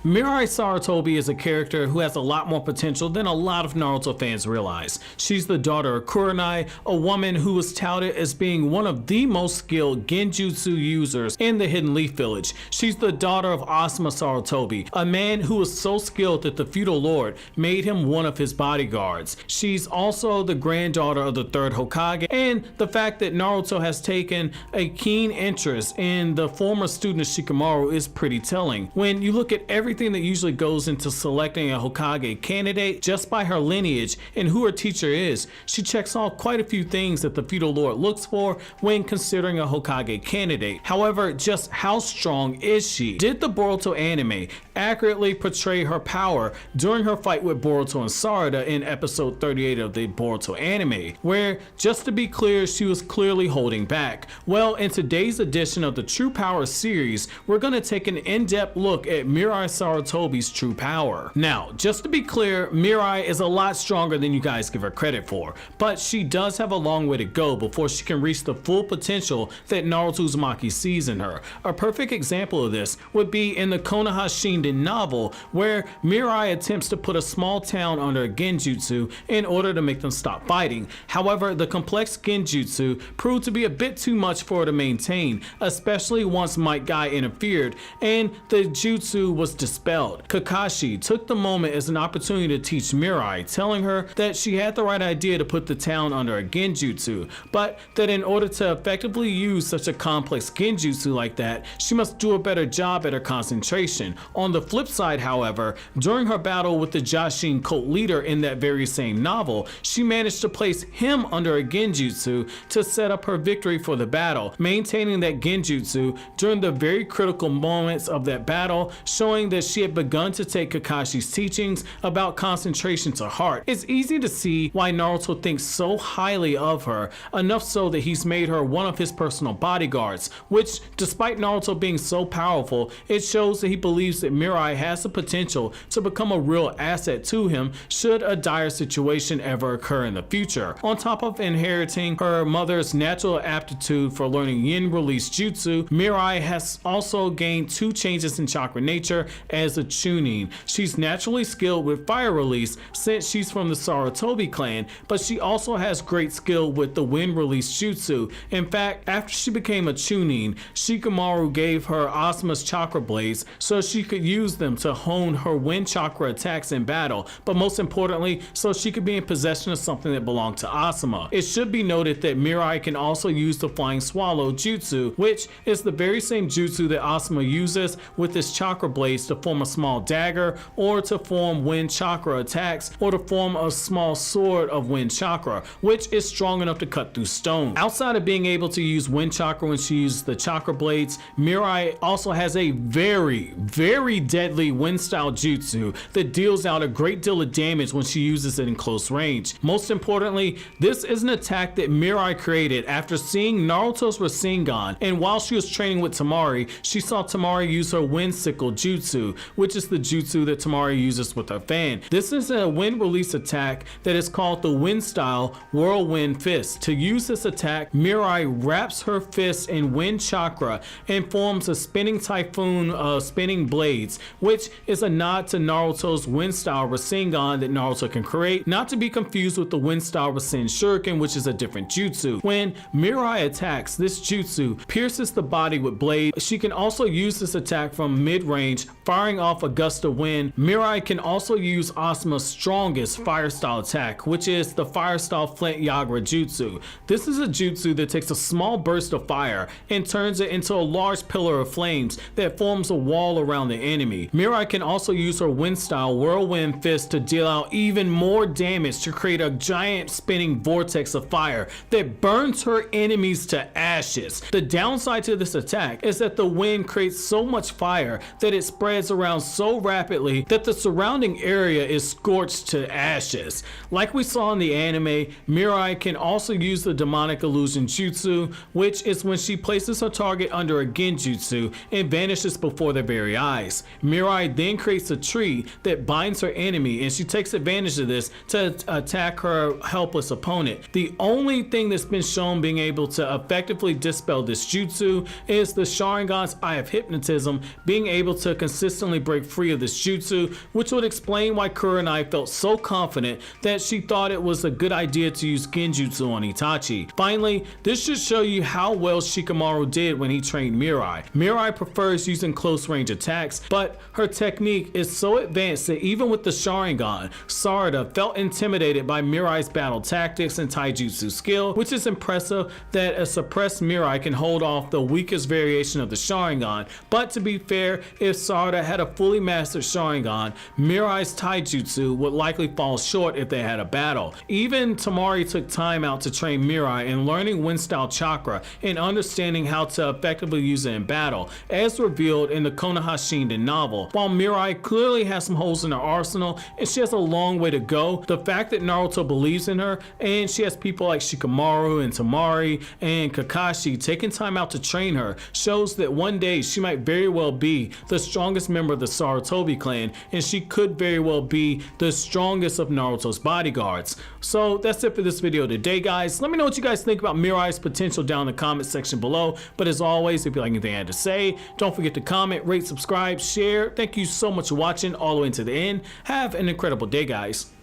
Mirai Sarutobi is a character who has a lot more potential than a lot of Naruto fans realize. She's the daughter of Kurenai, a woman who was touted as being one of the most skilled genjutsu users in the Hidden Leaf Village. She's the daughter of Asuma Sarutobi, a man who was so skilled that the feudal lord made him one of his bodyguards. She's also the granddaughter of the third Hokage, and the fact that Naruto has taken a keen interest in the former student of Shikamaru is pretty telling. When you look at everything that usually goes into selecting a Hokage candidate just by her lineage and who her teacher is, she checks off quite a few things that the feudal lord looks for when considering a Hokage candidate. However, just how strong is she? Did the Boruto anime accurately portray her power during her fight with Boruto and Sarada in episode 38 of the Boruto anime, where, just to be clear, she was clearly holding back? Well, in today's edition of the True Power series, we're going to take an in-depth look at Mirai Sarutobi's true power. Now, just to be clear, Mirai is a lot stronger than you guys give her credit for, but she does have a long way to go before she can reach the full potential that Naruto Uzumaki sees in her. A perfect example of this would be in the Konoha Shinden novel, where Mirai attempts to put a small town under a genjutsu in order to make them stop fighting. However, the complex genjutsu proved to be a bit too much for her to maintain, especially once Might Guy interfered and the jutsu was dispelled. Kakashi took the moment as an opportunity to teach Mirai, telling her that she had the right idea to put the town under a genjutsu, but that in order to effectively use such a complex genjutsu like that, she must do a better job at her concentration. On the flip side, however, during her battle with the Jashin cult leader in that very same novel, she managed to place him under a genjutsu to set up her victory for the battle, maintaining that genjutsu during the very critical moments of that battle, showing that she had begun to take Kakashi's teachings about concentration to heart. It's easy to see why Naruto thinks so highly of her, enough so that he's made her one of his personal bodyguards, which, despite Naruto being so powerful, it shows that he believes that Mirai has the potential to become a real asset to him should a dire situation ever occur in the future. On top of inheriting her mother's natural aptitude for learning yin release jutsu, Mirai has also gained 2 changes in chakra nature as a chunin. She's naturally skilled with fire release since she's from the Sarutobi clan, but she also has great skill with the wind release jutsu. In fact, after she became a chunin, Shikamaru gave her Asuma's chakra blades so she could use them to hone her wind chakra attacks in battle, but most importantly, so she could be in possession of something that belonged to Asuma. It should be noted that Mirai can also use the flying swallow jutsu, which is the very same jutsu that Asuma uses with his chakra blades to form a small dagger, or to form wind chakra attacks, or to form a small sword of wind chakra, which is strong enough to cut through stone. Outside of being able to use wind chakra when she uses the chakra blades, Mirai also has a very deadly wind style jutsu that deals out a great deal of damage when she uses it in close range. Most importantly, this is an attack that Mirai created after seeing Naruto's Rasengan, and while she was training with Temari, she saw Temari use her wind sickle jutsu, which is the jutsu that Temari uses with her fan. This is a wind release attack that is called the wind style whirlwind fist. To use this attack, Mirai wraps her fist in wind chakra and forms a spinning typhoon of spinning blades, which is a nod to Naruto's wind style Rasengan that Naruto can create, not to be confused with the wind style Rasen Shuriken, which is a different jutsu. When Mirai attacks, this jutsu pierces the body with blades. She can also use this attack from mid-range, firing off a gust of wind. Mirai can also use Asuma's strongest fire style attack, which is the fire style Flint Yagura jutsu. This is a jutsu that takes a small burst of fire and turns it into a large pillar of flames that forms a wall around the enemy. Mirai can also use her wind style whirlwind fist to deal out even more damage to create a giant spinning vortex of fire that burns her enemies to ashes. The downside to this attack is that the wind creates so much fire that it spreads around so rapidly that the surrounding area is scorched to ashes. Like we saw in the anime, Mirai can also use the demonic illusion jutsu, which is when she places her target under a genjutsu and vanishes before their very eyes. Mirai then creates a tree that binds her enemy, and she takes advantage of this to attack her helpless opponent. The only thing that's been shown being able to effectively dispel this jutsu is the Sharingan's Eye of Hypnotism being able to consistently break free of this jutsu, which would explain why Kurenai felt so confident that she thought it was a good idea to use Genjutsu on Itachi. Finally, this should show you how well Shikamaru did when he trained Mirai. Mirai prefers using close range attacks, but her technique is so advanced that even with the Sharingan, Sarada felt intimidated by Mirai's battle tactics and taijutsu skill, which is impressive that a suppressed Mirai can hold off the weakest variation of the Sharingan. But to be fair, if Sarada had a fully mastered Sharingan, Mirai's taijutsu would likely fall short if they had a battle. Even Tamari took time out to train Mirai in learning Wind Style Chakra and understanding how to effectively use it in battle, as revealed in the Konoha Shinden novel. While Mirai clearly has some holes in her arsenal and she has a long way to go, the fact that Naruto believes in her and she has people like Shikamaru and Tamari and Kakashi taking time out to train her shows that one day she might very well be the strongest member of the Sarutobi clan, and she could very well be the strongest of Naruto's bodyguards. So that's it for this video today, guys. Let me know what you guys think about Mirai's potential down in the comment section below. But as always, if you like anything I had to say, don't forget to comment, rate, subscribe, share. Thank you so much for watching all the way to the end. Have an incredible day, guys.